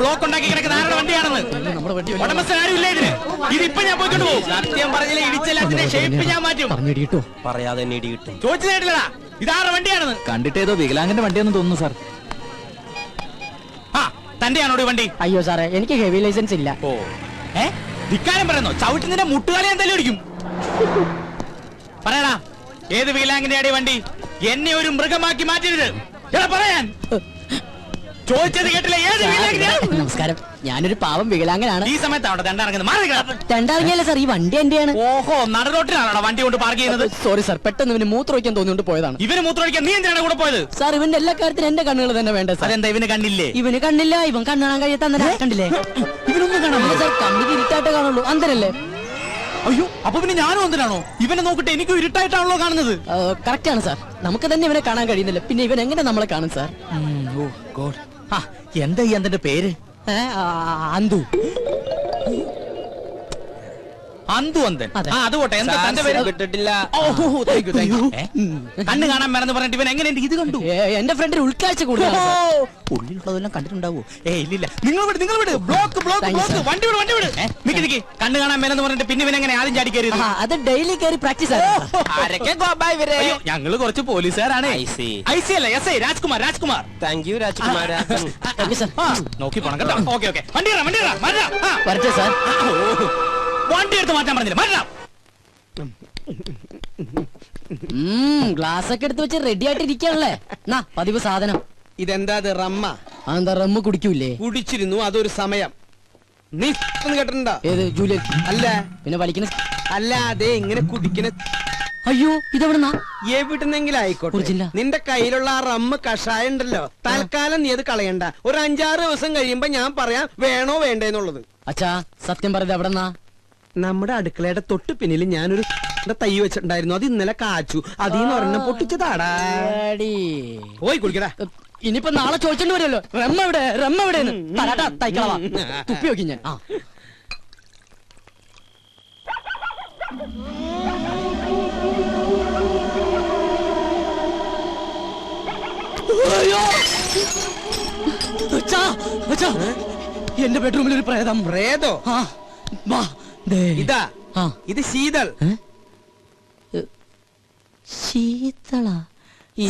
Block ഉണ്ടാക്കി കിടക്കുന്ന ആരുടെ വണ്ടിയാണെന്ന്. ഉടമസ്ഥൻ ആരും ഇല്ല ഇതിന്. ഇതിപ്പോ ഞാൻ പോയിക്കൊണ്ട് പോകും. സത്യം പറഞ്ഞില്ല ഇടിച്ചെല്ലാത്തിന്റെ ഷേപ്പ് ഞാൻ മാറ്റും. പറയാതെ തന്നെ ഇടി കിട്ടും. ചോദിച്ചു കേട്ടില്ലടാ ഇതാരുടെ വണ്ടിയാണെന്ന്. കണ്ടിട്ടേതോ വികലാംഗന്റെ വണ്ടിയാണെന്ന് തോന്നുന്നു സാർ. ആ തന്റെയാണോ ഈ വണ്ടി? അയ്യോ സാറേ എനിക്ക് ഹെവി ലൈസൻസ് ഇല്ല. ഓ ധിക്കാരം പറയുന്നോ? ചവിട്ടുന്നതിന്റെ മുട്ടുകാലി ഞാൻ തല്ലി ഓടിക്കും. പറയടാ ഏത് വികലാംഗന്റെ ആടി വണ്ടി? എന്നെ ഒരു മൃഗമാക്കി മാറ്റരുത്. എടാ പറയാൻ ചോദിച്ചത് കേട്ടില്ല. ഏത് വികലാംഗനാ? നമസ്കാരം, ഞാനൊരു പാവം വികലാംഗനാണ്. ഈ സമയത്ത് അവിടെ തണ്ടിറങ്ങുന്നത് രണ്ടറിഞ്ഞല്ലേ സാർ, ഈ വണ്ടി എന്റെയാണ്. ഓഹോ നടുറോട്ടിലാണോ വണ്ടി കൊണ്ട് പാർക്ക് ചെയ്യുന്നത്? സോറി സാർ, പെട്ടെന്ന് ഇവന് മൂത്രമൊഴിക്കാൻ തോന്നിയോണ്ട് പോയതാണ്. ഇവന് മൂത്രമൊഴിക്കാൻ നീ എന്തിനാണ് കൂടെ പോയത്? സാർ ഇവന്റെ എല്ലാ കാര്യത്തിനും എന്റെ കണ്ണുകൾ തന്നെ വേണ്ട സാർ. അതെന്താ ഇവന് കണ്ണില്ലേ? ഇവന് കണ്ണില്ല, ഇവൻ കണ്ണാൻ കഴിയാത്ത കണ്ടില്ലേ? ഇവനൊന്നും കാണാൻ സാർ, കണ്ണിന് ഇരുട്ടായിട്ട് കാണുള്ളൂ. അന്തരല്ലേ? അയ്യോ അപ്പൊ പിന്നെ ഞാനും എന്തിനാണോ? ഇവനെ നോക്കിട്ട് എനിക്കും ഇരുട്ടായിട്ടാണല്ലോ കാണുന്നത്. കറക്റ്റ് ആണ് സാർ, നമുക്ക് തന്നെ ഇവനെ കാണാൻ കഴിയുന്നില്ല, പിന്നെ ഇവൻ എങ്ങനെ നമ്മളെ കാണും സാർ? എന്താ ഈ അന്തന്റെ പേര്? അന്തു. അന്തു അന്തൻ. അത് പോട്ടെ. എന്താ തന്റെ പേര്? വിട്ടിട്ടില്ല. കണ്ണ് കാണാൻ മറന്ന് പറഞ്ഞിട്ട് ഇവൻ എങ്ങനെ ഇത് കണ്ടു? എന്റെ ഫ്രണ്ടിന് ഉൾക്കാഴ്ച കൂടുതലാണ്. ഉള്ളിലുള്ളതെല്ലാം കണ്ടിട്ടുണ്ടാവോ? നിങ്ങൾ വിട്, നിങ്ങൾ വിട്. Block block block. വണ്ടി വിട്, വണ്ടി വിട്. നിക്ക് കണ്ണ് കാണാൻ മേലെന്ന് പറഞ്ഞിട്ട് പിന്നെ ഇവൻ എങ്ങനെ ആദ്യം ചാടി കയറി? അത് ഡെയിലി കയറി പ്രാക്ടീസ് ആണ്. ഞങ്ങള് കുറച്ച് പോലീസുകാരാണ്. ഐ സി അല്ല S I Rajkumar. Rajkumar. Thank you Rajkumar. നോക്കി പോണം കേട്ടോ. Okay okay. വണ്ടി വരട്ടെ സാർ. വണ്ടി എടുത്ത് മാറ്റാൻ പറഞ്ഞില്ല. മാറ്റാം. ഗ്ലാസ് ഒക്കെ എടുത്ത് വെച്ച് റെഡി ആയിട്ട് ഇരിക്കാണല്ലേ? പതിവ് സാധനം. ഇതെന്താ റമ്മ? അതെന്താ റമ്മ് കുടിക്കൂലേ? കുടിച്ചിരുന്നു, അതൊരു സമയം. നീ കേട്ടിട്ടുണ്ടോ? ഏത് ജൂലിയൻ? അല്ല. പിന്നെ വലിക്കുന്ന? അല്ല, അതെ ഇങ്ങനെ കുടിക്കുന്ന. അയ്യോ ഇതെവിടുന്നാ? എവിടുന്നെങ്കിലും ആയിക്കോട്ടെ. നിന്റെ കയ്യിലുള്ള ആ റമ്മ് കഷായം ഉണ്ടല്ലോ, തൽക്കാലം നീ അത് കളയണ്ട. ഒരു 5-6 ദിവസം കഴിയുമ്പോ ഞാൻ പറയാം വേണോ വേണ്ടേന്നുള്ളത്. അച്ഛാ സത്യം പറയുന്നത് എവിടെന്നാ? നമ്മുടെ അടുക്കളയുടെ തൊട്ട് പിന്നിൽ ഞാനൊരു തൈ വെച്ചിട്ടുണ്ടായിരുന്നു, അത് ഇന്നലെ കാച്ചു. അതീന്ന് ഒരെണ്ണം പൊട്ടിച്ചതാടാ. പോയി കുടിക്കടാ. ഇനിയിപ്പോ നാളെ ചോദിച്ചോണ്ട് വരുമല്ലോ റമ്മ എവിടെ, റമ്മ എവിടെയെന്ന്. തൈക്കളവാ തുപ്പി നോക്കി ഞാൻ. എന്റെ ബെഡ്റൂമിൽ ഒരു പ്രേതം. പ്രേതോ? ഇതാ ഇത് ശീതൾ.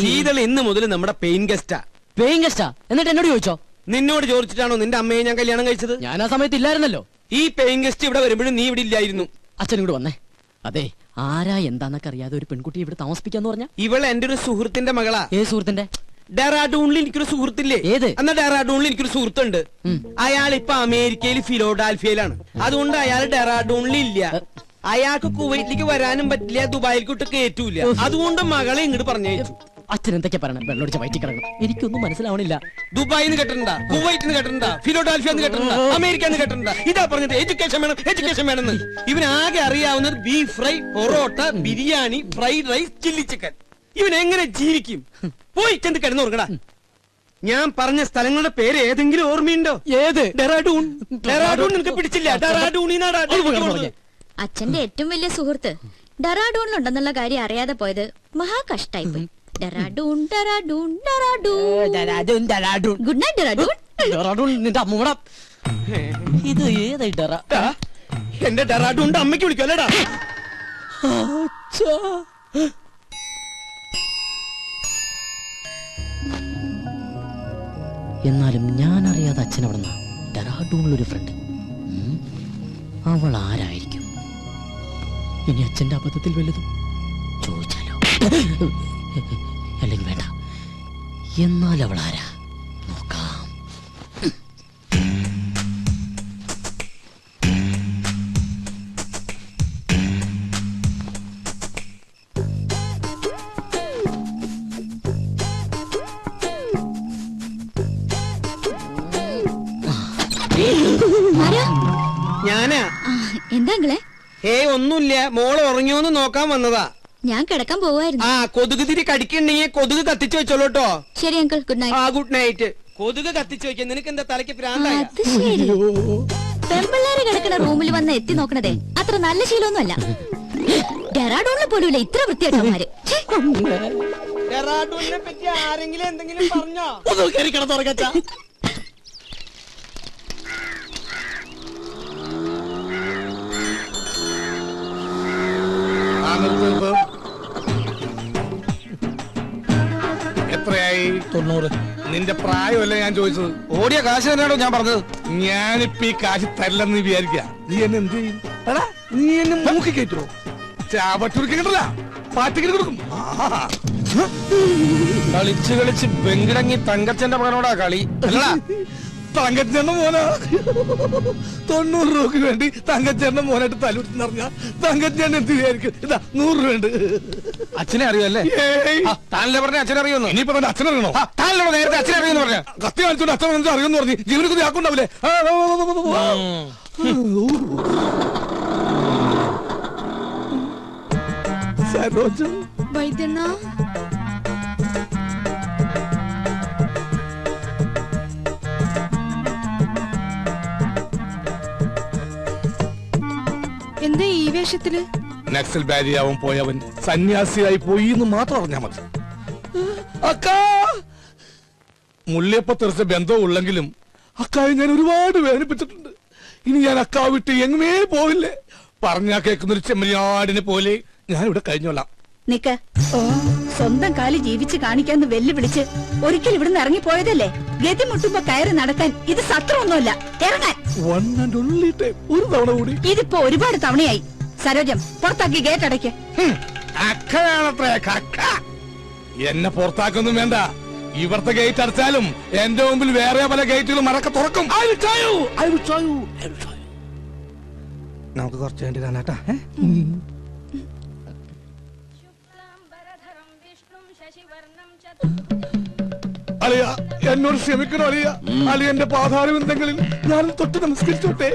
ശീതൾ ഇന്ന് മുതൽ നമ്മുടെ പെയിൻ ഗസ്റ്റാ. പെയിൻ ഗസ്റ്റാ? എന്നിട്ട് എന്നോട് ചോദിച്ചോ? നിന്നോട് ചോദിച്ചിട്ടാണോ നിന്റെ അമ്മയെ ഞാൻ കല്യാണം കഴിച്ചത്? ഞാൻ ആ സമയത്ത് ഇല്ലായിരുന്നല്ലോ. ഈ പെയിൻ ഗസ്റ്റ് ഇവിടെ വരുമ്പോഴും നീ ഇവിടെ ഇല്ലായിരുന്നു. അച്ഛനും കൂടെ വന്നേ. അതെ, ആരാ എന്താന്നൊക്കെ അറിയാതെ ഒരു പെൺകുട്ടി ഇവിടെ താമസിപ്പിക്കാന്ന് പറഞ്ഞ? ഇവള് എന്റെ ഒരു സുഹൃത്തിന്റെ മകളാ. ഏത് സുഹൃത്തിന്റെ? ഡെറാഡൂണിൽ എനിക്കൊരു സുഹൃത്തില്ലേ? ഏത്? എന്നാ ഡെറാഡൂണിൽ എനിക്കൊരു സുഹൃത്തുണ്ട്. അയാൾ ഇപ്പൊ അമേരിക്കയിൽ ഫിലോഡാൽഫിയയിലാണ്. അതുകൊണ്ട് അയാൾ ഡെറാഡൂണിൽ ഇല്ല. അയാൾക്ക് കുവൈറ്റിലേക്ക് വരാനും പറ്റില്ല, ദുബായിലേക്ക് കയറ്റൂല. അതുകൊണ്ട് മകളെ ഇങ്ങോട്ട് പറഞ്ഞയച്ചു. അച്ഛൻ എന്തൊക്കെ പറയണം? വെള്ളമൊടിച്ച വയറ്റി കിടക്കണം. എനിക്കൊന്നും മനസ്സിലാവണില്ല. ദുബായിന്ന് കേട്ടിട്ടുണ്ടാ, കുവൈറ്റിന്ന് കേട്ടിട്ടുണ്ടാ, ഫിലോഡാൽഫിയ കേട്ടിട്ടുണ്ടാ, അമേരിക്ക കേട്ടിട്ടുണ്ടാ? ഇതാ പറഞ്ഞത് എഡ്യൂക്കേഷൻ വേണം, എഡ്യൂക്കേഷൻ വേണമെന്ന്. ഇവനാകെ അറിയാവുന്നത് beef fry, parotta, biryani, fried rice, chilli chicken. ഇവൻ എങ്ങനെ ജീവിക്കും? പോയി ചെന്ന് കിടന്നുറങ്ങടാ. ഞാൻ പറഞ്ഞ സ്ഥലങ്ങളുടെ പേര് ഏതെങ്കിലും ഓർമ്മയുണ്ടോ? ഏത്? ഡെറാഡൂൺ. ഡെറാഡൂൺ നിനക്ക് പിടിച്ചില്ല? ഡെറാഡൂണിനാടാ. അച്ഛന്റെ ഏറ്റവും വലിയ സുഹൃത്ത് ഡെറാഡൂണിലുണ്ടെന്നുള്ള കാര്യം അറിയാതെ പോയത് മഹാ കഷ്ടായി പോയി. ഡെറാഡൂൺ ഡെറാഡൂൺ ഡെറാഡൂൺ. Good night Dehradun. ഡെറാഡൂൺ നിന്റെ അമ്മൂട. ഇത് ഏതായി ഡെറാ? എന്റെ ഡെറാഡൂണിന്റെ അമ്മയ്ക്ക് വിളിക്കുമല്ലേടാ. എന്നാലും ഞാൻ അറിയാതെ അച്ഛൻ അവിടെ ഡെറാഡൂണിലൊരു ഫ്രണ്ട്. അവൾ ആരായിരിക്കും? ഇനി അച്ഛന്റെ അബദ്ധത്തിൽ വല്ലതും ചോദിച്ചാലോ? അല്ലെങ്കിൽ വേണ്ട. എന്നാൽ അവൾ ആരാ നോക്കാം. ഞാനാ. എന്താ? ഒന്നുമില്ല, മോള് ഉറങ്ങിയോന്ന് നോക്കാൻ വന്നതാ. ഞാൻ കിടക്കാൻ പോവായിരുന്നു. കൊതുക് തിരി കടിക്കണ്ടെങ്കിൽ കൊതുക് കത്തിച്ചു വെച്ചോളൂ കേട്ടോ. ശരി uncle, good night. Good night. കൊതുക് കത്തിച്ചു വെക്കാൻ നിനക്ക് എന്താ തലയ്ക്ക് പ്രാന്തായ? പെമ്പിള്ളേര് കിടക്കുന്ന റൂമിൽ വന്ന് എത്തി നോക്കണതേ അത്ര നല്ല ശീലമൊന്നുമല്ല. ഡെറാഡൂണിൽ പോലും ഇത്ര വൃത്തിയായിട്ടവന്മാര്. ഡെറാഡൂണിനെ പറ്റി ആരെങ്കിലും എന്തെങ്കിലും പറഞ്ഞോ? തൊണ്ണൂറ്. നിന്റെ പ്രായമല്ലേ ഞാൻ ചോദിച്ചത്? ഓടിയ കാശ് തന്നെയാണോ ഞാൻ പറഞ്ഞത്? ഞാനിപ്പോ ഈ കാശ് തരില്ലെന്ന് വിചാരിക്ക. നീ എന്നെ എന്ത് ചെയ്യും? എടാ, നീ എന്നെ മൂക്കി കയറ്റുമോ? ചാവട്ടൂർക്ക് കിട്ടില്ല, പാറ്റയ്ക്ക് കൊടുക്കും. കളിച്ച് കളിച്ച് വെങ്കിടങ്ങി തങ്കച്ചന്റെ മകനോടാ കളി. അല്ലടാ തങ്കച്ചേട്ടന്റെ മോനാ. 90 രൂപക്ക് വേണ്ടി തങ്കച്ചേട്ടന്റെ മോനായിട്ട് തലൂട്ടിന്നറിഞ്ഞ തങ്കച്ചേട്ടൻ എന്ത് വിചാരിക്കും? ഇതാ 100 രൂപ ഉണ്ട്. അച്ഛനെ അറിയുമല്ലേ? ഏയ്, താനല്ലേ പറഞ്ഞ അച്ഛനെ അറിയുന്നു? ഇനിയിപ്പോ തന്റെ അച്ഛനറിയണോ? താനല്ലോ നേരത്തെ അച്ഛനെ അറിയുന്നു പറഞ്ഞ. കത്തി കാണിച്ചോണ്ട് അച്ഛൻ എന്താ അറിയുമെന്ന് പറഞ്ഞ് ജീവനക്ക് ആക്കുണ്ടാവില്ലേ? സരോജം വൈദ്യണ്ണ എന്താ ഈ വേഷത്തില്? നക്സൽ ബാരിയാവൻ പോയവൻ സന്യാസിയായി പോയി എന്ന് മാത്രം അറിഞ്ഞാ മതി. അക്കാ, മുള്ളിയപ്പ തെറിച്ച ബന്ധവും ഉള്ളെങ്കിലും അക്കായെ ഞാൻ ഒരുപാട് വേദനിപ്പിച്ചിട്ടുണ്ട്. ഇനി ഞാൻ അക്കാ വിട്ട് എങ്ങുമേ പോവില്ലേ. പറഞ്ഞാ കേൾക്കുന്നൊരു ചെമ്മരിയാടിനെ പോലെ ഞാൻ ഇവിടെ കഴിഞ്ഞോളാം. നിക്ക, സ്വന്തം കാലി ജീവിച്ച് കാണിക്കാന്ന് വെല്ലുവിളിച്ച് ഒരിക്കൽ ഇവിടുന്ന് ഇറങ്ങിപ്പോയതല്ലേ? ഗതി മുട്ടുമ്പോ കയറി നടക്കാൻ ഇത് സത്രമൊന്നുമല്ല. ഇറങ്ങാൻ One and only time. ഒരു തവണ കൂടി. ഇതിപ്പോ ഒരുപാട് തവണയായി. സരോജം, പുറത്താക്കി ഗേറ്റ് അടയ്ക്ക്. അക്കയാണത്രേ കക്ക. എന്നെ പുറത്താക്കൊന്നും വേണ്ട. ഇവിടുത്തെ ഗേറ്റ് അടച്ചാലും എന്റെ മുമ്പിൽ വേറെ പല ഗേറ്റുകളും മറക്ക തുറക്കും. നമുക്ക് കുറച്ച് വേണ്ടി കാണാട്ടാ. അളിയ, എന്നോട് ക്ഷമിക്കണോ അളിയ? അളിയന്റെ പാതാരം എന്തെങ്കിലും ഞാൻ തൊട്ട് നമസ്കരിച്ചോട്ടെ.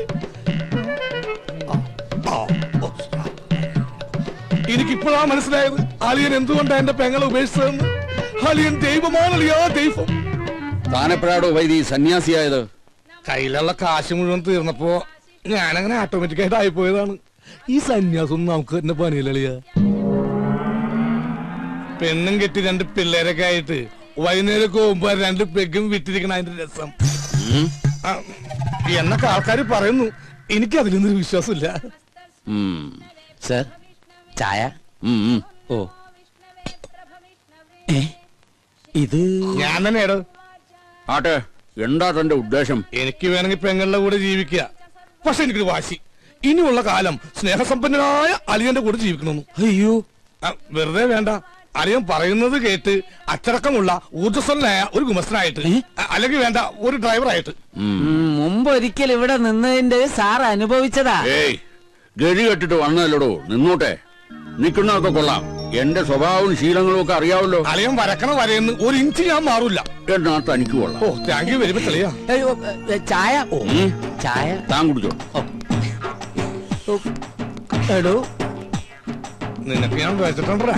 എനിക്കിപ്പോഴാ മനസ്സിലായത് അളിയൻ എന്തുകൊണ്ടാ എന്റെ പെങ്ങളെ ഉപേക്ഷിച്ചതെന്ന്. അളിയൻ ദൈവമാണ് അളിയാ, ദൈവം. താനെപ്പോഴാടോ വൈദി സന്യാസിയായത്? കയ്യിലുള്ള കാശ് മുഴുവൻ തീർന്നപ്പോ ഞാനങ്ങനെ ഓട്ടോമാറ്റിക്കായിട്ട് ആയിപ്പോയതാണ്. ഈ സന്യാസം നമുക്ക് തന്നെ പണിയില്ല അളിയ. പെണ്ണും കെട്ടി 2 പിള്ളേരൊക്കെ ആയിട്ട് വൈകുന്നേരം പോകുമ്പോ 2 പെഗും വിറ്റിരിക്കണ അതിന്റെ രസം എന്നൊക്കെ ആൾക്കാർ പറയുന്നു. എനിക്ക് അതിലൊന്നും വിശ്വാസമില്ല. സർ, ചായ. ഓ, ഇത് ഞാൻ തന്നെയാടോ. ആട്ടെ, എന്താ തന്റെ ഉദ്ദേശം? എനിക്ക് വേണമെങ്കിൽ പെങ്ങളുടെ കൂടെ ജീവിക്കുക. പക്ഷെ എനിക്കൊരു വാശി, ഇനിയുള്ള കാലം സ്നേഹസമ്പന്നനായ അളിയന്റെ കൂടെ ജീവിക്കണമെന്ന്. അയ്യോ, വെറുതെ വേണ്ട. അളിയൻ പറയുന്നത് കേട്ട് അച്ചടക്കമുള്ള ഊർജ്ജസ്വലനായ ഒരു ഗുമസ്തനായിട്ട്, അല്ലെങ്കിൽ വേണ്ട ഒരു ഡ്രൈവറായിട്ട്. മുമ്പ് ഒരിക്കൽ ഇവിടെ നിന്നതിന്റെ സാർ അനുഭവിച്ചതാ. ഏയ്, ഗതി കെട്ടിട്ട് വന്നതല്ലടോ, നിന്നോട്ടെ. നിക്കുന്നതൊക്കെ കൊള്ളാം. എന്റെ സ്വഭാവവും ശീലങ്ങളും ഒക്കെ അറിയാവല്ലോ. അളിയൻ വരക്കണ വരയെന്ന് 1 ഇഞ്ച് ഞാൻ മാറൂല. എന്നാ തനിക്ക് കൊള്ളാം. ഓ, താങ്ക് യു വെരി മച്ച് അളിയാ. ചായ. ഓ, ചായ താൻ കുടിച്ചോ. എടോ, നിനക്ക് ഞാൻ വെച്ചിട്ടുണ്ടാ.